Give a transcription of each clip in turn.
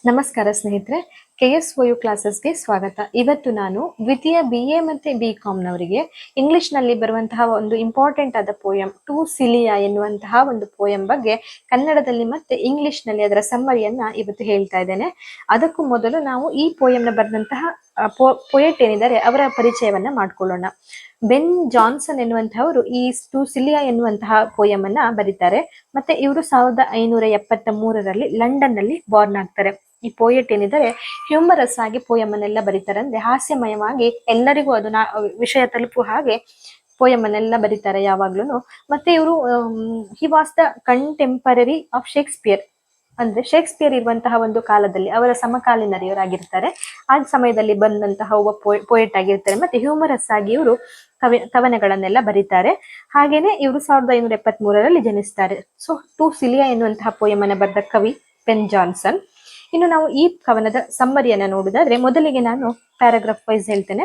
ನಮಸ್ಕಾರ ಸ್ನೇಹಿತರೆ, KSOU ಕ್ಲಾಸಸ್ಗೆ ಸ್ವಾಗತ. ಇವತ್ತು ನಾನು ದ್ವಿತೀಯ BA ಮತ್ತೆ BComನವರಿಗೆ ಇಂಗ್ಲಿಷ್ನಲ್ಲಿ ಬರುವಂತಹ ಒಂದು ಇಂಪಾರ್ಟೆಂಟ್ ಆದ ಪೋಯಂ ಟು ಸಿಲಿಯಾ ಎನ್ನುವಂತಹ ಒಂದು ಪೋಯಂ ಬಗ್ಗೆ ಕನ್ನಡದಲ್ಲಿ ಮತ್ತೆ ಇಂಗ್ಲಿಷ್ನಲ್ಲಿ ಅದರ ಸಮ್ಮರಿಯನ್ನ ಇವತ್ತು ಹೇಳ್ತಾ ಇದ್ದೇನೆ. ಅದಕ್ಕೂ ಮೊದಲು ನಾವು ಈ ಪೋಯಂನ ಬರೆದಂತಹ ಪೊಯೆಟ್ ಏನಿದ್ದಾರೆ ಅವರ ಪರಿಚಯವನ್ನ ಮಾಡ್ಕೊಳ್ಳೋಣ. ಬೆನ್ ಜಾನ್ಸನ್ ಎನ್ನುವಂತಹವರು ಈ ಟು ಸಿಲಿಯಾ ಎನ್ನುವಂತಹ ಪೋಯಂ ಅನ್ನ ಬರೀತಾರೆ. ಮತ್ತೆ ಇವರು 1573ರಲ್ಲಿ ಲಂಡನ್ ನಲ್ಲಿ ಬಾರ್ನ್ ಆಗ್ತಾರೆ. ಈ ಪೋಯೆಟ್ ಏನಿದ್ದಾರೆ ಹ್ಯೂಮರಸ್ ಆಗಿ ಪೋಯಂ ಅನ್ನೆಲ್ಲ ಬರೀತಾರೆ, ಅಂದ್ರೆ ಹಾಸ್ಯಮಯವಾಗಿ ಎಲ್ಲರಿಗೂ ಅದು ವಿಷಯ ತಲುಪುವ ಹಾಗೆ ಪೋಯಂ ಅನ್ನೆಲ್ಲ ಬರೀತಾರೆ ಯಾವಾಗ್ಲೂ. ಮತ್ತೆ ಇವರು he was the contemporary of Shakespeare, ಅಂದ್ರೆ ಶೇಕ್ಸ್ಪಿಯರ್ ಇರುವಂತಹ ಒಂದು ಕಾಲದಲ್ಲಿ ಅವರ ಸಮಕಾಲೀನರಿಯವರಾಗಿರ್ತಾರೆ. ಆ ಸಮಯದಲ್ಲಿ ಬಂದಂತಹ ಒಬ್ಬ ಪೋಯೆಟ್ ಆಗಿರ್ತಾರೆ. ಮತ್ತೆ ಹ್ಯೂಮರಸ್ ಆಗಿ ಇವರು ಕವನಗಳನ್ನೆಲ್ಲ ಬರೀತಾರೆ. ಹಾಗೇನೆ ಇವರು 1573ರಲ್ಲಿ ಜನಿಸ್ತಾರೆ. ಸೊ ಟು ಸಿಲಿಯಾ ಎನ್ನುವಂತಹ ಪೋಯಂ ಅನ್ನ ಬರೆದ ಕವಿ ಬೆನ್ ಜಾನ್ಸನ್. ಇನ್ನು ನಾವು ಈ ಕವನದ ಸಮ್ಮರಿಯನ್ನ ನೋಡುದಾದ್ರೆ, ಮೊದಲಿಗೆ ನಾನು ಪ್ಯಾರಾಗ್ರಾಫ್ ವೈಸ್ ಹೇಳ್ತೇನೆ.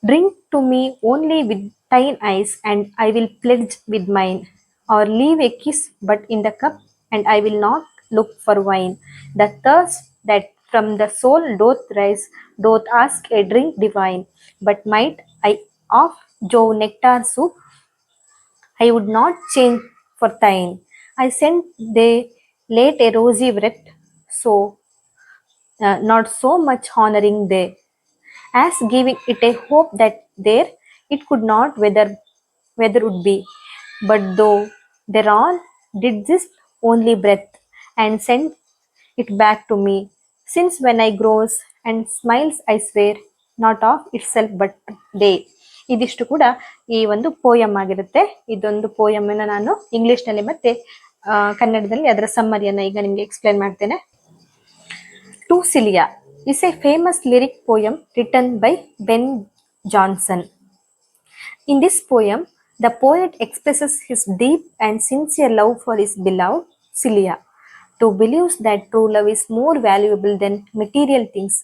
Drink to me only with thine eyes and I will pledge with mine, or leave a kiss but in the cup and I will not look for wine. The thirst that from the soul doth rise, doth ask a drink divine. But might I of Jove nectar soup, I would not change for thine. I sent they late a rosy wreath, so not so much honoring they, as giving it a hope that there it could not whether would be. But though thereon did this only breath, and send it back to me, since when I grows and smiles I swear, not of itself but they. ಇದಿಷ್ಟು ಕೂಡ ಈ ಒಂದು poem ಆಗಿರುತ್ತೆ. ಇದೊಂದು poem ಅನ್ನ ನಾನು English ನಲ್ಲಿ ಮತ್ತೆ ಕನ್ನಡದಲ್ಲಿ ಅದರ ಸಮ್ಮರಿಯನ್ನ ಈಗ ನಿಮ್ಗೆ ಎಕ್ಸ್ಪ್ಲೇನ್ ಮಾಡ್ತೇನೆ. To Celia is a famous lyric poem written by Ben Jonson. In this poem, the poet expresses his deep and sincere love for his beloved Celia, who believes that true love is more valuable than material things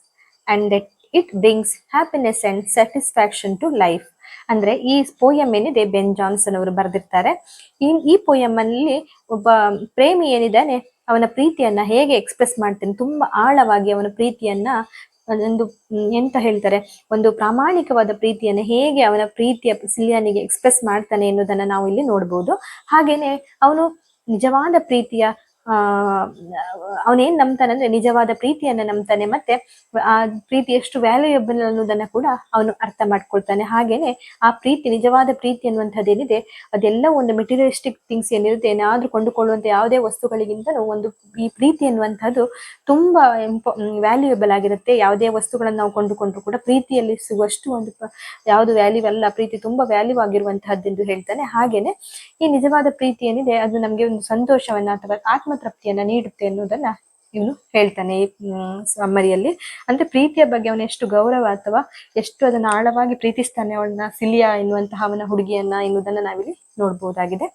and that it brings happiness and satisfaction to life. ಅಂದ್ರೆ ಈ poem ಏನಿದೆ ಬೆನ್ Johnson ಅವರು ಬರೆದಿರ್ತಾರೆ. ಈ poem ಅಲ್ಲಿ ಒಬ್ಬ ಪ್ರೇಮಿ ಏನಿದ್ದಾನೆ ಅವನ ಪ್ರೀತಿಯನ್ನ ಹೇಗೆ ಎಕ್ಸ್ಪ್ರೆಸ್ ಮಾಡ್ತಾನೆ, ತುಂಬಾ ಆಳವಾಗಿ ಅವನ ಪ್ರೀತಿಯನ್ನ ಒಂದು ಎಂತ ಹೇಳ್ತಾರೆ, ಒಂದು ಪ್ರಾಮಾಣಿಕವಾದ ಪ್ರೀತಿಯನ್ನ ಹೇಗೆ ಅವನ ಪ್ರೀತಿಯ ಸಿಲಿಯಾನಿಗೆ ಎಕ್ಸ್ಪ್ರೆಸ್ ಮಾಡ್ತಾನೆ ಎನ್ನುವುದನ್ನ ನಾವು ಇಲ್ಲಿ ನೋಡ್ಬೋದು. ಹಾಗೇನೆ ಅವನು ನಿಜವಾದ ಪ್ರೀತಿಯ ಅವನೇನ್ ನಂಬ್ತಾನೆ ಅಂದ್ರೆ ನಿಜವಾದ ಪ್ರೀತಿಯನ್ನ ನಂಬ್ತಾನೆ. ಮತ್ತೆ ಆ ಪ್ರೀತಿ ಎಷ್ಟು ವ್ಯಾಲ್ಯೂಯಬಲ್ ಅನ್ನೋದನ್ನ ಕೂಡ ಅವನು ಅರ್ಥ ಮಾಡ್ಕೊಳ್ತಾನೆ. ಹಾಗೇನೆ ಆ ಪ್ರೀತಿ, ನಿಜವಾದ ಪ್ರೀತಿ ಅನ್ನುವಂಥದ್ದೇನಿದೆ ಅದೆಲ್ಲ ಒಂದು ಮೆಟೀರಿಯಲಿಸ್ಟಿಕ್ ಥಿಂಗ್ಸ್ ಏನಿರುತ್ತೆ, ಏನಾದ್ರೂ ಕೊಂಡುಕೊಳ್ಳುವಂತ ಯಾವುದೇ ವಸ್ತುಗಳಿಗಿಂತನೂ ಒಂದು ಈ ಪ್ರೀತಿ ಅನ್ನುವಂಥದ್ದು ತುಂಬಾ ವ್ಯಾಲ್ಯೂಯಬಲ್ ಆಗಿರುತ್ತೆ. ಯಾವುದೇ ವಸ್ತುಗಳನ್ನ ನಾವು ಕೊಂಡುಕೊಂಡ್ರು ಕೂಡ ಪ್ರೀತಿಯಲ್ಲಿ ಸಿಗುವಷ್ಟು ಒಂದು ಯಾವುದು ವ್ಯಾಲ್ಯೂ ಅಲ್ಲ, ಪ್ರೀತಿ ತುಂಬಾ ವ್ಯಾಲ್ಯೂ ಆಗಿರುವಂತಹದ್ದೆಂದು ಹೇಳ್ತಾನೆ. ಹಾಗೇನೆ ಈ ನಿಜವಾದ ಪ್ರೀತಿ ಏನಿದೆ ಅದು ನಮ್ಗೆ ಒಂದು ಸಂತೋಷವನ್ನ ಅಥವಾ ಆತ್ಮತೃಪ್ತಿಯನ್ನ ನೀಡುತ್ತೆ ಅನ್ನೋದನ್ನ ಇವನು ಹೇಳ್ತಾನೆ ಈ ಸಮ್ಮರಿಯಲ್ಲಿ. ಅಂದ್ರೆ ಪ್ರೀತಿಯ ಬಗ್ಗೆ ಅವನ ಎಷ್ಟು ಗೌರವ ಅಥವಾ ಎಷ್ಟು ಅದನ್ನ ಆಳವಾಗಿ ಪ್ರೀತಿಸ್ತಾನೆ ಅವಳನ್ನ, ಸಿಲಿಯಾ ಎನ್ನುವಂತಹ ಅವನ ಹುಡುಗಿಯನ್ನ ಎನ್ನುವುದನ್ನ ನಾವಿಲ್ಲಿ ನೋಡ್ಬೋದಾಗಿದೆ.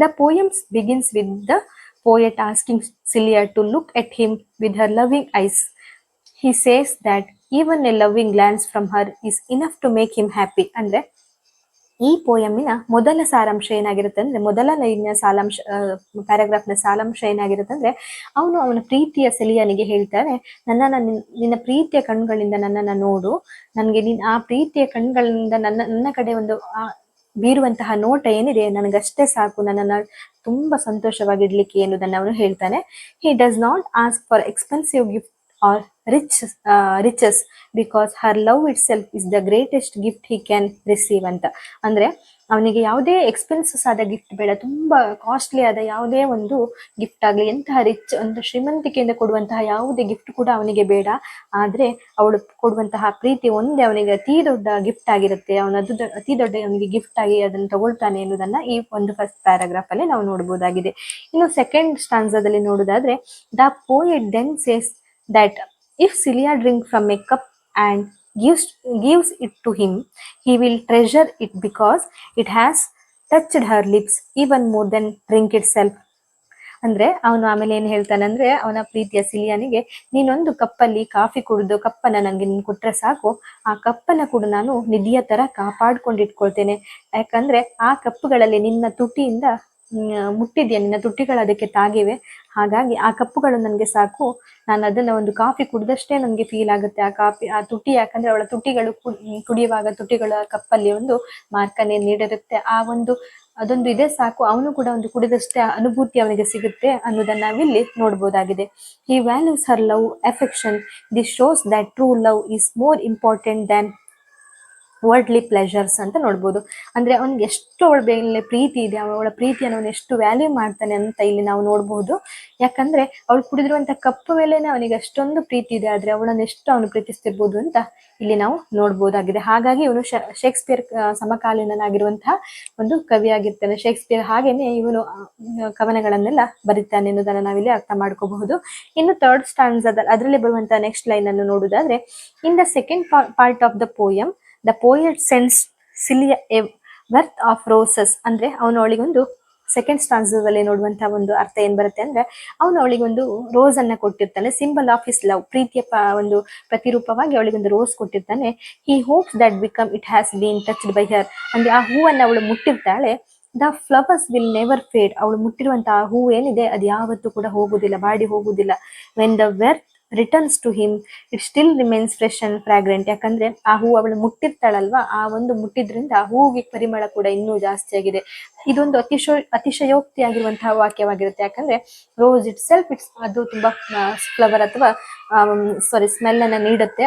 The poems begins with the poet asking Celia to look at him with her loving eyes. He says that even a loving glance from her is enough to make him happy. ಅಂದ್ರೆ ಈ ಪೋಯಮಿನ ಮೊದಲ ಸಾರಾಂಶ ಏನಾಗಿರುತ್ತೆ ಅಂದ್ರೆ, ಮೊದಲ ಲೈನ್ನ ಸಾರಾಂಶ, paragraph ನ ಸಾರಾಂಶ ಏನಾಗಿರುತ್ತೆ ಅಂದ್ರೆ, ಅವನ ಪ್ರೀತಿಯ ಸೆಲಿಯಾನಿಗೆ ಹೇಳ್ತಾನೆ, ನಿನ್ನ ಪ್ರೀತಿಯ ಕಣ್ಗಳಿಂದ ನನ್ನನ್ನ ನೋಡು, ನನ್ಗೆ ಆ ಪ್ರೀತಿಯ ಕಣ್ಗಳಿಂದ ನನ್ನ ಕಡೆ ಒಂದು ಬೀರುವಂತಹ ನೋಟ ಏನಿದೆ ನನಗಷ್ಟೇ ಸಾಕು, ನನ್ನನ್ನ ತುಂಬಾ ಸಂತೋಷವಾಗಿಡ್ಲಿಕ್ಕೆ ಎನ್ನುವುದನ್ನ ಅವನು ಹೇಳ್ತಾನೆ. He does not ask for expensive gift or riches because her love itself is the greatest gift he can receive ಅಂತ. ಅಂದ್ರೆ ಅವನಿಗೆ ಯಾವುದೇ ಎಕ್ಸ್ಪೆನ್ಸಸ್ ಆದ ಗಿಫ್ಟ್ ಬೇಡ, ತುಂಬಾ ಕಾಸ್ಟ್ಲಿ ಆದ ಯಾವುದೇ ಒಂದು ಗಿಫ್ಟ್ ಆಗ್ಲಿ, ಎಂತಹ ರಿಚ್ ಒಂದು ಶ್ರೀಮಂತಿಕೆಯಿಂದ ಕೊಡುವಂತಹ ಯಾವುದೇ ಗಿಫ್ಟ್ ಕೂಡ ಅವನಿಗೆ ಬೇಡ. ಆದ್ರೆ ಅವಳು ಕೊಡುವಂತಹ ಪ್ರೀತಿ ಒಂದೇ ಅವನಿಗೆ ಅತಿ ದೊಡ್ಡ ಗಿಫ್ಟ್ ಆಗಿರುತ್ತೆ. ಅತಿ ದೊಡ್ಡ ಅವನಿಗೆ ಗಿಫ್ಟ್ ಆಗಿ ಅದನ್ನು ತಗೊಳ್ತಾನೆ ಎನ್ನುವುದನ್ನ ಈ ಒಂದು ಫಸ್ಟ್ ಪ್ಯಾರಾಗ್ರಾಫ್ ಅಲ್ಲಿ ನಾವು ನೋಡಬಹುದಾಗಿದೆ. ಇನ್ನು ಸೆಕೆಂಡ್ ಸ್ಟಾನ್ಸಾದಲ್ಲಿ ನೋಡುದಾದ್ರೆ, the poet then says that if Celia drink from a cup and gives it to him, he will treasure it because it has touched her lips even more than drink itself. ಅಂದ್ರೆ ಅವನು ಆಮೇಲೆ ಏನ್ ಹೇಳ್ತಾನೆ ಅಂದ್ರೆ, ಅವನ ಪ್ರೀತಿಯ ಸಿಲಿಯಾನಿಗೆ, ನೀನೊಂದು ಕಪ್ಪಲ್ಲಿ ಕಾಫಿ ಕುಡಿದು ಕಪ್ಪನ್ನ ನಂಗೆ ನೀನ್ ಕೊಟ್ರೆ ಸಾಕು, ಆ ಕಪ್ಪನ್ನ ಕೂಡ ನಾನು ನಿಧಿಯ ತರ ಕಾಪಾಡ್ಕೊಂಡಿಟ್ಕೊಳ್ತೇನೆ. ಯಾಕಂದ್ರೆ ಆ ಕಪ್ಪುಗಳಲ್ಲಿ ನಿನ್ನ ತುಟಿಯಿಂದ ಮುಟ್ಟಿದ್ಯಾ, ನಿನ್ನ ತುಟಿಗಳು ಅದಕ್ಕೆ ತಾಗಿವೆ, ಹಾಗಾಗಿ ಆ ಕಪ್ಪುಗಳು ನನಗೆ ಸಾಕು, ನಾನು ಅದನ್ನ ಒಂದು ಕಾಫಿ ಕುಡ್ದಷ್ಟೇ ನನಗೆ ಫೀಲ್ ಆಗುತ್ತೆ ಆ ಕಾಫಿ, ಆ ತುಟಿ, ಯಾಕಂದ್ರೆ ಅವಳ ತುಟಿಗಳು ಕುಡಿಯುವಾಗ ತುಟಿಗಳ ಕಪ್ಪಲ್ಲಿ ಒಂದು ಮಾರ್ಕನ್ನೇ ನೀಡಿರುತ್ತೆ. ಆ ಒಂದು ಅದೊಂದು ಇದೇ ಸಾಕು, ಅವನು ಕೂಡ ಒಂದು ಕುಡಿದಷ್ಟೇ ಅನುಭೂತಿ ಅವನಿಗೆ ಸಿಗುತ್ತೆ ಅನ್ನೋದನ್ನ ನಾವಿಲ್ಲಿ ನೋಡ್ಬೋದಾಗಿದೆ. He values her love affection, this shows that true love is more important than worldly pleasures ಅಂತ ನೋಡ್ಬೋದು. ಅಂದ್ರೆ ಅವನಿಗೆ ಎಷ್ಟು ಅವಳ ಮೇಲೆ ಪ್ರೀತಿ ಇದೆ, ಅವಳ ಪ್ರೀತಿಯನ್ನು ಅವನು ಎಷ್ಟು ವ್ಯಾಲ್ಯೂ ಮಾಡ್ತಾನೆ ಅಂತ ಇಲ್ಲಿ ನಾವು ನೋಡ್ಬೋದು. ಯಾಕಂದ್ರೆ ಅವಳು ಕುಡಿದಿರುವಂತ ಕಪ್ಪು ಮೇಲೆನೆ ಅವನಿಗೆ ಅಷ್ಟೊಂದು ಪ್ರೀತಿ ಇದೆ, ಆದ್ರೆ ಅವಳನ್ನು ಎಷ್ಟು ಅವನು ಪ್ರೀತಿಸ್ತಿರ್ಬೋದು ಅಂತ ಇಲ್ಲಿ ನಾವು ನೋಡ್ಬೋದಾಗಿದೆ. ಹಾಗಾಗಿ ಇವನು ಶೇಕ್ಸ್ಪಿಯರ್ ಸಮಕಾಲೀನನಾಗಿರುವಂತಹ ಒಂದು ಕವಿಯಾಗಿರ್ತಾನೆ. ಶೇಕ್ಸ್ಪಿಯರ್ ಹಾಗೇನೆ ಇವನು ಕವನಗಳನ್ನೆಲ್ಲ ಬರೀತಾನೆ ಅನ್ನೋದನ್ನ ನಾವಿಲ್ಲಿ ಅರ್ಥ ಮಾಡ್ಕೋಬಹುದು. ಇನ್ನು ಥರ್ಡ್ ಸ್ಟಾನ್ಸ್ ಅದರಲ್ಲಿ ಬರುವಂತಹ ನೆಕ್ಸ್ಟ್ ಲೈನ್ ಅನ್ನು ನೋಡುವುದಾದ್ರೆ, in the second part of the poem the poet sends Celia a wreath of roses. ಅಂದ್ರೆ ಅವನು ಅವಳಿಗೊಂದು ಸೆಕೆಂಡ್ ಸ್ಟಾನ್ಸದಲ್ಲಿ ನೋಡುವಂತಹ ಒಂದು ಅರ್ಥ ಏನ್ ಬರುತ್ತೆ ಅಂದ್ರೆ, ಅವನು ಅವಳಿಗೊಂದು ರೋಸ್ ಅನ್ನ ಕೊಟ್ಟಿರ್ತಾನೆ, ಸಿಂಬಲ್ ಆಫ್ ಹಿಸ್ ಲವ್, ಪ್ರೀತಿಯ ಒಂದು ಪ್ರತಿರೂಪವಾಗಿ ಅವಳಿಗೊಂದು ರೋಸ್ ಕೊಟ್ಟಿರ್ತಾನೆ. He hopes that become it has been touched by her. ಅಂದ್ರೆ ಆ ಹೂವನ್ನ ಅವಳು ಮುಟ್ಟಿರ್ತಾಳೆ, the flowers will never fade. ಅವಳು ಮುಟ್ಟಿರುವಂತಹ ಹೂ ಏನಿದೆ ಅದು ಯಾವತ್ತೂ ಕೂಡ ಹೋಗುದಿಲ್ಲ, ಬಾಡಿ ಹೋಗುದಿಲ್ಲ. When the worth returns to him it still remains fresh and fragrant. ಯಾಕಂದ್ರೆ ಆ ಹೂ ಅವಳು ಮುಟ್ಟಿರ್ತಾಳಲ್ವಾ, ಆ ಒಂದು ಮುಟ್ಟಿದ್ರಿಂದ ಆ ಹೂವಿಗೆ ಪರಿಮಳ ಕೂಡ ಇನ್ನೂ ಜಾಸ್ತಿ ಆಗಿದೆ. ಇದೊಂದು ಅತಿಶಯೋಕ್ತಿಯಾಗಿರುವಂತಹ ವಾಕ್ಯವಾಗಿರುತ್ತೆ. ಯಾಕಂದ್ರೆ ರೋಸ್ ಇಟ್ ಸೆಲ್ಫ್ ಅದು ತುಂಬಾ ಫ್ಲವರ್ ಅಥವಾ ಸ್ಮೆಲ್ ಅನ್ನ ನೀಡುತ್ತೆ,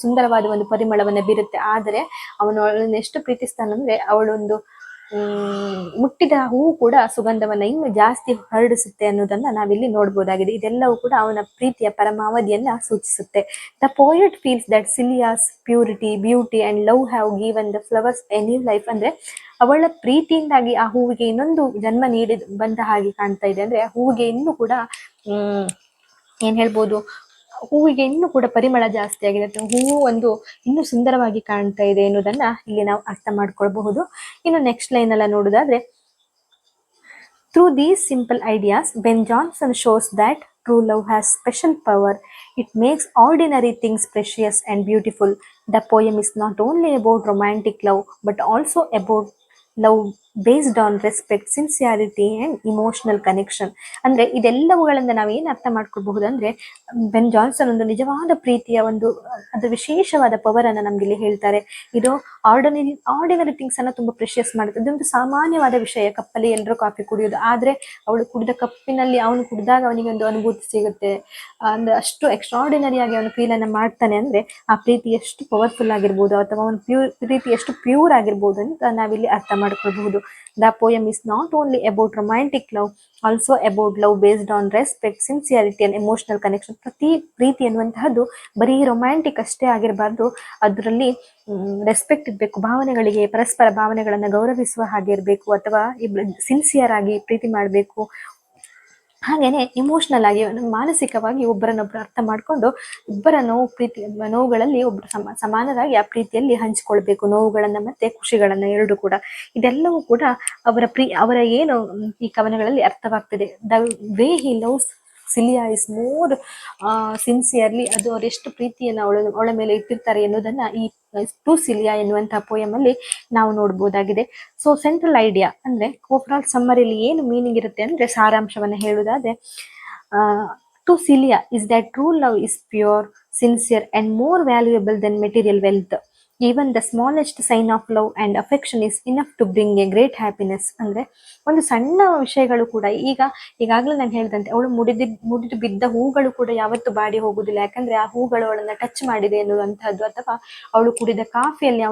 ಸುಂದರವಾದ ಒಂದು ಪರಿಮಳವನ್ನ ಬೀರುತ್ತೆ. ಆದರೆ ಅವನು ಅವಳನ್ನು ಎಷ್ಟು ಪ್ರೀತಿಸ್ತಾನಂದ್ರೆ ಅವಳೊಂದು ಮುಟ್ಟಿದ ಹೂವು ಕೂಡ ಸುಗಂಧವನ್ನ ಇನ್ನು ಜಾಸ್ತಿ ಹರಡಿಸುತ್ತೆ ಅನ್ನೋದನ್ನ ನಾವಿಲ್ಲಿ ನೋಡ್ಬೋದಾಗಿದೆ. ಇದೆಲ್ಲವೂ ಕೂಡ ಅವನ ಪ್ರೀತಿಯ ಪರಮಾವಧಿಯನ್ನ ಸೂಚಿಸುತ್ತೆ. The poet feels that Celia's purity, beauty and love have given the flowers a new life. ಅಂದ್ರೆ ಅವಳ ಪ್ರೀತಿಯಿಂದಾಗಿ ಆ ಹೂವಿಗೆ ಇನ್ನೊಂದು ಜನ್ಮ ಬಂದ ಹಾಗೆ ಕಾಣ್ತಾ ಇದೆ. ಅಂದ್ರೆ ಹೂವಿಗೆ ಇನ್ನೂ ಕೂಡ ಏನ್ ಹೇಳ್ಬೋದು, ಹೂವಿಗೆ ಇನ್ನೂ ಕೂಡ ಪರಿಮಳ ಜಾಸ್ತಿ ಆಗಿದೆ, ಹೂವು ಒಂದು ಇನ್ನೂ ಸುಂದರವಾಗಿ ಕಾಣ್ತಾ ಇದೆ ಎನ್ನುವುದನ್ನ ಇಲ್ಲಿ ನಾವು ಅರ್ಥ ಮಾಡ್ಕೊಳ್ಬಹುದು. ಇನ್ನು ನೆಕ್ಸ್ಟ್ ಲೈನ್ ಎಲ್ಲ ನೋಡುದಾದ್ರೆ, through these simple ideas Ben Jonson shows that true love has special power. It makes ordinary things precious and beautiful. The poem is not only about romantic love but also about love based on respect, sincerity and emotional connection. ಅಂದ್ರೆ ಇದೆಲ್ಲವುಗಳಿಂದ ನಾವು ಏನ್ ಅರ್ಥ ಮಾಡ್ಕೊಳ್ಬಹುದು ಅಂದ್ರೆ, ಬೆನ್ Johnson ಒಂದು ನಿಜವಾದ ಪ್ರೀತಿಯ ಒಂದು ಅದು ವಿಶೇಷವಾದ ಪವರ್ ಅನ್ನ ನಮ್ಗೆ ಇಲ್ಲಿ ಹೇಳ್ತಾರೆ. ಇದು ಆರ್ಡಿನರಿ ಥಿಂಗ್ಸ್ ಅನ್ನ ತುಂಬಾ ಪ್ರೆಷಿಯಸ್ ಮಾಡುತ್ತೆ. ಇದೊಂದು ಸಾಮಾನ್ಯವಾದ ವಿಷಯ, ಕಪ್ಪಲ್ಲಿ ಎಲ್ಲರೂ ಕಾಫಿ ಕುಡಿಯೋದು, ಆದ್ರೆ ಅವಳು ಕುಡಿದ ಕಪ್ಪಿನಲ್ಲಿ ಅವನು ಕುಡಿದಾಗ ಅವನಿಗೆ ಒಂದು ಅನುಭೂತಿ ಸಿಗುತ್ತೆ. ಅಂದ್ರೆ ಅಷ್ಟು ಎಕ್ಸ್ಟ್ರಾರ್ಡಿನರಿ ಆಗಿ ಅವನು ಫೀಲ್ ಅನ್ನ ಮಾಡ್ತಾನೆ. ಅಂದ್ರೆ ಆ ಪ್ರೀತಿ ಎಷ್ಟು ಪವರ್ಫುಲ್ ಆಗಿರ್ಬೋದು, ಅಥವಾ ಅವನ ಪ್ರೀತಿ ಎಷ್ಟು ಪ್ಯೂರ್ ಆಗಿರ್ಬೋದು ಅಂತ ನಾವಿಲ್ಲಿ ಅರ್ಥ ಮಾಡ್ಕೊಳ್ಬಹುದು. The poem is not only about romantic love, also about love based on respect, sincerity and emotional connection. ಪ್ರತಿ ಪ್ರೀತಿ ಎನ್ನುವಂತಹದ್ದು ಬರೀ ರೊಮ್ಯಾಂಟಿಕ್ ಅಷ್ಟೇ ಆಗಿರಬಾರ್ದು, ಅದರಲ್ಲಿ ರೆಸ್ಪೆಕ್ಟ್ ಇರಬೇಕು, ಭಾವನೆಗಳಿಗೆ ಪರಸ್ಪರ ಭಾವನೆಗಳನ್ನ ಗೌರವಿಸುವ ಹಾಗೆ ಇರಬೇಕು, ಅಥವಾ ಸಿನ್ಸಿಯರ್ ಆಗಿ ಪ್ರೀತಿ ಮಾಡಬೇಕು. ಹಾಗೇನೆ ಇಮೋಷನಲ್ ಆಗಿ ಮಾನಸಿಕವಾಗಿ ಒಬ್ಬರನ್ನೊಬ್ಬರು ಅರ್ಥ ಮಾಡ್ಕೊಂಡು ಒಬ್ಬರ ನೋವುಗಳಲ್ಲಿ ಒಬ್ಬರು ಸಮಾನರಾಗಿ ಆ ಪ್ರೀತಿಯಲ್ಲಿ ಹಂಚಿಕೊಳ್ಬೇಕು, ನೋವುಗಳನ್ನ ಮತ್ತೆ ಖುಷಿಗಳನ್ನ ಎರಡು ಕೂಡ. ಇದೆಲ್ಲವೂ ಕೂಡ ಅವರ ಏನು ಈ ಕವನಗಳಲ್ಲಿ ಅರ್ಥವಾಗ್ತದೆ. The way he loves Celia is more sincerely, ಅದು ಅವರೆಷ್ಟು ಪ್ರೀತಿಯನ್ನು ಅವಳ ಮೇಲೆ ಇಟ್ಟಿರ್ತಾರೆ ಎನ್ನುವುದನ್ನ ಈ ಟು ಸಿಲಿಯಾ ಎನ್ನುವಂತಹ ಪೋಯಮ್ ಅಲ್ಲಿ ನಾವು ನೋಡ್ಬೋದಾಗಿದೆ. ಸೊ ಸೆಂಟ್ರಲ್ ಐಡಿಯಾ ಅಂದ್ರೆ ಓವರಾಲ್ ಸಮ್ಮರಿಲಿ ಏನು ಮೀನಿಂಗ್ ಇರುತ್ತೆ ಅಂದ್ರೆ, ಸಾರಾಂಶವನ್ನ ಹೇಳುವುದಾದ್ರೆ, to Celia is that true love is pure, sincere and more valuable than material wealth. Even the smallest sign of love and affection is enough to bring a great happiness. ಅಂದ್ರೆ ಒಂದು ಸಣ್ಣ ವಿಷಯಗಳು ಕೂಡ, ಈಗಾಗಲೇ ನಾನು ಹೇಳಿದಂತೆ ಅವಳು ಮುಡಿದು ಬಿದ್ದ ಹೂಗಳು ಕೂಡ ಯಾವತ್ತೂ ಬಾಡಿ ಹೋಗುದಿಲ್ಲ, ಯಾಕಂದ್ರೆ ಆ ಹೂಗಳು ಅವಳನ್ನ ಟಚ್ ಮಾಡಿದೆ ಎನ್ನುವಂತಹದ್ದು, ಅಥವಾ ಅವಳು ಕುಡಿದ ಕಾಫಿಯಲ್ಲಿ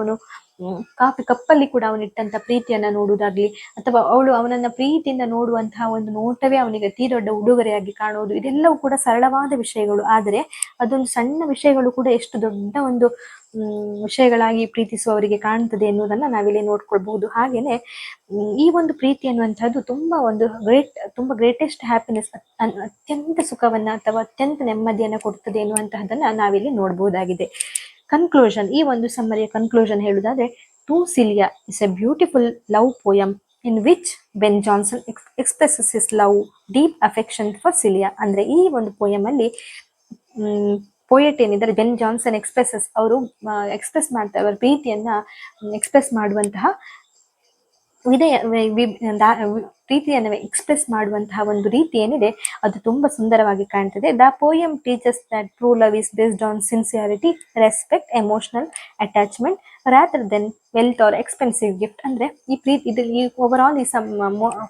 ಕಾಫಿ ಕಪ್ಪಲ್ಲಿ ಕೂಡ ಅವನಿಟ್ಟಂತ ಪ್ರೀತಿಯನ್ನ ನೋಡುವುದಾಗ್ಲಿ, ಅಥವಾ ಅವಳು ಅವನನ್ನ ಪ್ರೀತಿಯಿಂದ ನೋಡುವಂತಹ ಒಂದು ನೋಟವೇ ಅವನಿಗೆ ಅತಿ ದೊಡ್ಡ ಉಡುಗೊರೆಯಾಗಿ ಕಾಣುವುದು, ಇದೆಲ್ಲವೂ ಕೂಡ ಸರಳವಾದ ವಿಷಯಗಳು. ಆದರೆ ಅದೊಂದು ಸಣ್ಣ ವಿಷಯಗಳು ಕೂಡ ಎಷ್ಟು ದೊಡ್ಡ ಒಂದು ವಿಷಯಗಳಾಗಿ ಪ್ರೀತಿಸುವವರಿಗೆ ಕಾಣ್ತದೆ ಎನ್ನುವುದನ್ನ ನಾವಿಲ್ಲಿ ನೋಡ್ಕೊಳ್ಬಹುದು. ಹಾಗೇನೆ ಈ ಒಂದು ಪ್ರೀತಿ ಅನ್ನುವಂಥದ್ದು ತುಂಬಾ ಗ್ರೇಟೆಸ್ಟ್ ಹ್ಯಾಪಿನೆಸ್, ಅತ್ಯಂತ ಸುಖವನ್ನ ಅಥವಾ ಅತ್ಯಂತ ನೆಮ್ಮದಿಯನ್ನ ಕೊಡ್ತದೆ ಎನ್ನುವಂತಹದನ್ನ ನಾವಿಲ್ಲಿ ನೋಡಬಹುದಾಗಿದೆ. ಕನ್ಕ್ಲೂಷನ್, ಈ ಒಂದು ಸಮ್ಮರಿಯ ಕನ್ಕ್ಲೂಷನ್ ಹೇಳುವುದಾದ್ರೆ, to Celia is a beautiful love poem in which Ben Jonson expresses his love, deep affection for Celia. ಅಂದ್ರೆ ಈ ಒಂದು ಪೋಯಮ್ ಅಲ್ಲಿ ಪೋಯೆಟ್ ಏನಿದ್ದಾರೆ ಬೆನ್ ಜಾನ್ಸನ್ ಅವರು ಎಕ್ಸ್ಪ್ರೆಸ್ ಮಾಡ್ತಾರೆ, ಅವರ ಪ್ರೀತಿಯನ್ನ ಎಕ್ಸ್ಪ್ರೆಸ್ ಮಾಡುವಂತಹ ವಿಧೇಯ ಪ್ರೀತಿಯನ್ನು ಎಕ್ಸ್ಪ್ರೆಸ್ ಮಾಡುವಂತಹ ಒಂದು ರೀತಿ ಏನಿದೆ ಅದು ತುಂಬಾ ಸುಂದರವಾಗಿ ಕಾಣ್ತದೆ. The poem teachers that true love is based on sincerity, respect, emotional attachment rather then wealth R expensive gift. ಅಂದ್ರೆ ಈ ಪ್ರೀತಿ ಇದು ಈ ಓವರ್ ಆಲ್ ಈ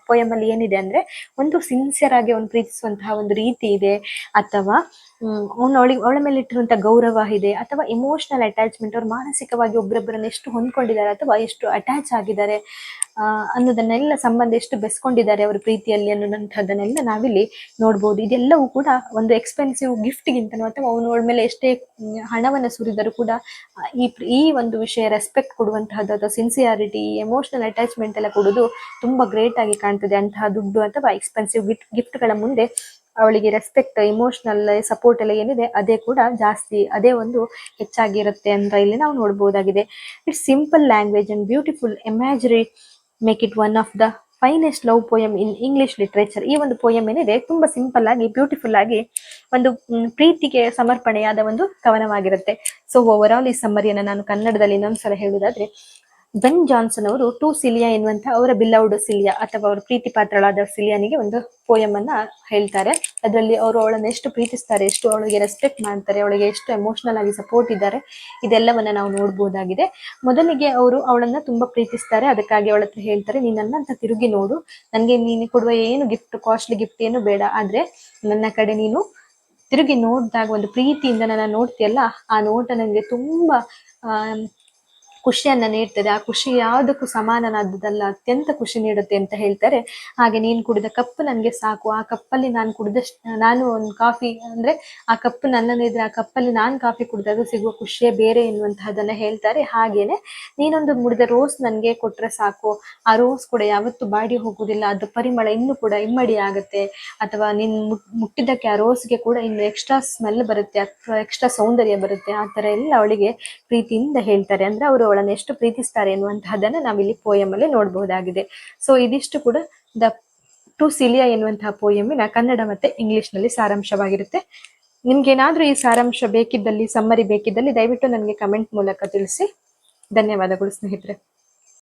ಪೋಯಮ್ ಅಲ್ಲಿ ಏನಿದೆ ಅಂದ್ರೆ ಒಂದು ಸಿನ್ಸಿಯರ್ ಆಗಿ ಒಂದು ಪ್ರೀತಿಸುವಂತಹ ಒಂದು ರೀತಿ ಇದೆ, ಅಥವಾ ಅವಳ ಮೇಲೆ ಇಟ್ಟಿರುವಂತಹ ಗೌರವ ಇದೆ, ಅಥವಾ ಇಮೋಷನಲ್ ಅಟ್ಯಾಚ್ಮೆಂಟ್, ಅವ್ರು ಮಾನಸಿಕವಾಗಿ ಒಬ್ಬರೊಬ್ಬರನ್ನ ಎಷ್ಟು ಹೊಂದ್ಕೊಂಡಿದ್ದಾರೆ ಅಥವಾ ಎಷ್ಟು ಅಟ್ಯಾಚ್ ಆಗಿದ್ದಾರೆ ಅನ್ನೋದನ್ನೆಲ್ಲ, ಸಂಬಂಧ ಎಷ್ಟು ಬೆಸ್ಕೊಂಡಿದ್ದಾರೆ ಅವ್ರ ಪ್ರೀತಿಯಲ್ಲಿ ಅನ್ನೋದಂಥದ್ದನ್ನೆಲ್ಲ ನಾವಿಲ್ಲಿ ನೋಡ್ಬೋದು. ಇದೆಲ್ಲವೂ ಕೂಡ ಒಂದು ಎಕ್ಸ್ಪೆನ್ಸಿವ್ ಗಿಫ್ಟ್ಗಿಂತನೂ ಅಥವಾ ಅವಳ ಮೇಲೆ ಎಷ್ಟೇ ಹಣವನ್ನು ಸುರಿದರೂ ಕೂಡ ಈ ಒಂದು ವಿಷಯ ರೆಸ್ಪೆಕ್ಟ್ ಕೊಡುವಂತಹದ್ದು ಅಥವಾ ಸಿನ್ಸಿಯಾರಿಟಿ, ಎಮೋಷನಲ್ ಅಟ್ಯಾಚ್ಮೆಂಟ್ ಎಲ್ಲ ಕೊಡೋದು ತುಂಬಾ ಗ್ರೇಟ್ ಆಗಿ ಕಾಣ್ತದೆ. ಅಂತಹ ದುಡ್ಡು ಅಥವಾ ಎಕ್ಸ್ಪೆನ್ಸಿವ್ ಗಿಫ್ಟ್ಗಳ ಮುಂದೆ ಅವಳಿಗೆ ರೆಸ್ಪೆಕ್ಟ್, ಇಮೋಷನಲ್ ಸಪೋರ್ಟ್ ಎಲ್ಲ ಏನಿದೆ ಅದೇ ಕೂಡ ಜಾಸ್ತಿ, ಅದೇ ಒಂದು ಹೆಚ್ಚಾಗಿರುತ್ತೆ ಅಂತ ಇಲ್ಲಿ ನಾವು ನೋಡ್ಬೋದಾಗಿದೆ. It's simple language and beautiful imaginary make it one of the finest love poem in English literature. ಈ ಒಂದು ಪೋಯಮ್ ಏನಿದೆ ತುಂಬಾ ಸಿಂಪಲ್ ಆಗಿ ಬ್ಯೂಟಿಫುಲ್ ಆಗಿ ಒಂದು ಪ್ರೀತಿಗೆ ಸಮರ್ಪಣೆಯಾದ ಒಂದು ಕವನವಾಗಿರುತ್ತೆ. ಸೊ ಓವರ್ ಆಲ್ ಈ ಸಮ್ಮರಿಯನ್ನು ನಾನು ಕನ್ನಡದಲ್ಲಿ ಇನ್ನೊಂದ್ಸಲ ಹೇಳುವುದಾದ್ರೆ, ಬೆನ್ ಜಾನ್ಸನ್ ಅವರು ಟು ಸಿಲಿಯಾ ಎನ್ನುವಂತಹ ಅವರ ಬಿಲೌಡ್ ಸಿಲಿಯಾ ಅಥವಾ ಅವರ ಪ್ರೀತಿ ಪಾತ್ರಳಾದ ಸಿಲಿಯಾನಿಗೆ ಒಂದು ಪೋಯಮ್ ಅನ್ನ ಹೇಳ್ತಾರೆ. ಅದರಲ್ಲಿ ಅವರು ಅವಳನ್ನು ಎಷ್ಟು ಪ್ರೀತಿಸ್ತಾರೆ, ಎಷ್ಟು ಅವಳಿಗೆ ರೆಸ್ಪೆಕ್ಟ್ ಮಾಡ್ತಾರೆ, ಅವಳಿಗೆ ಎಷ್ಟು ಎಮೋಷನಲ್ ಆಗಿ ಸಪೋರ್ಟ್ ಇದ್ದಾರೆ, ಇದೆಲ್ಲವನ್ನ ನಾವು ನೋಡ್ಬೋದಾಗಿದೆ. ಮೊದಲಿಗೆ ಅವರು ಅವಳನ್ನ ತುಂಬಾ ಪ್ರೀತಿಸ್ತಾರೆ, ಅದಕ್ಕಾಗಿ ಅವಳ ಹತ್ರ ಹೇಳ್ತಾರೆ, ನೀನ್ ನನ್ನಂತ ತಿರುಗಿ ನೋಡು, ನನ್ಗೆ ನೀನು ಕೊಡುವ ಏನು ಗಿಫ್ಟ್, ಕಾಸ್ಟ್ಲಿ ಗಿಫ್ಟ್ ಏನು ಬೇಡ, ಆದ್ರೆ ನನ್ನ ಕಡೆ ನೀನು ತಿರುಗಿ ನೋಡಿದಾಗ ಒಂದು ಪ್ರೀತಿಯಿಂದ ನನ್ನ ನೋಡ್ತೀಯಲ್ಲ, ಆ ನೋಟ ನನಗೆ ತುಂಬಾ ಖುಷಿಯನ್ನ ನೀಡ್ತದೆ, ಆ ಖುಷಿ ಯಾವುದಕ್ಕೂ ಸಮಾನನಾದದಲ್ಲ, ಅತ್ಯಂತ ಖುಷಿ ನೀಡುತ್ತೆ ಅಂತ ಹೇಳ್ತಾರೆ. ಹಾಗೆ ನೀನು ಕುಡಿದ ಕಪ್ಪು ನನಗೆ ಸಾಕು, ಆ ಕಪ್ಪಲ್ಲಿ ನಾನು ಒಂದು ಕಾಫಿ ಅಂದ್ರೆ ಆ ಕಪ್ಪು ನನ್ನಲ್ಲಿದ್ರೆ ಆ ಕಪ್ಪಲ್ಲಿ ನಾನು ಕಾಫಿ ಕುಡಿದಾಗ ಸಿಗುವ ಖುಷಿಯೇ ಬೇರೆ ಎನ್ನುವಂತಹದನ್ನ ಹೇಳ್ತಾರೆ. ಹಾಗೇನೆ ನೀನೊಂದು ಮುಡಿದ ರೋಸ್ ನನಗೆ ಕೊಟ್ರೆ ಸಾಕು, ಆ ರೋಸ್ ಕೂಡ ಯಾವತ್ತೂ ಬಾಡಿ ಹೋಗುದಿಲ್ಲ, ಅದು ಪರಿಮಳ ಇನ್ನೂ ಕೂಡ ಇಮ್ಮಡಿ ಆಗುತ್ತೆ, ಅಥವಾ ನೀನ್ ಮುಟ್ಟಿದ್ದಕ್ಕೆ ಆ ರೋಸ್ಗೆ ಕೂಡ ಇನ್ನು ಎಕ್ಸ್ಟ್ರಾ ಸ್ಮೆಲ್ ಬರುತ್ತೆ ಅಥವಾ ಎಕ್ಸ್ಟ್ರಾ ಸೌಂದರ್ಯ ಬರುತ್ತೆ. ಆ ತರ ಎಲ್ಲ ಅವಳಿಗೆ ಪ್ರೀತಿಯಿಂದ ಹೇಳ್ತಾರೆ. ಅಂದ್ರೆ ಅವರು ಅವಳನ್ನು ಎಷ್ಟು ಪ್ರೀತಿಸ್ತಾರೆ ಎನ್ನುವಂತಹದನ್ನ ನಾವಿಲ್ಲಿ ಪೋಯಮ್ ಅಲ್ಲಿ ನೋಡಬಹುದಾಗಿದೆ. ಸೊ ಇದಿಷ್ಟು ಕೂಡ ದ ಟು ಸಿಲಿಯಾ ಎನ್ನುವಂತಹ ಪೋಯಮಿನ ಕನ್ನಡ ಮತ್ತೆ ಇಂಗ್ಲಿಷ್ ನಲ್ಲಿ ಸಾರಾಂಶವಾಗಿರುತ್ತೆ. ನಿಮ್ಗೆ ಏನಾದ್ರೂ ಈ ಸಾರಾಂಶ ಬೇಕಿದ್ದಲ್ಲಿ, ಸಮ್ಮರಿ ಬೇಕಿದ್ದಲ್ಲಿ ದಯವಿಟ್ಟು ನನಗೆ ಕಮೆಂಟ್ ಮೂಲಕ ತಿಳಿಸಿ. ಧನ್ಯವಾದಗಳು ಸ್ನೇಹಿತರೆ.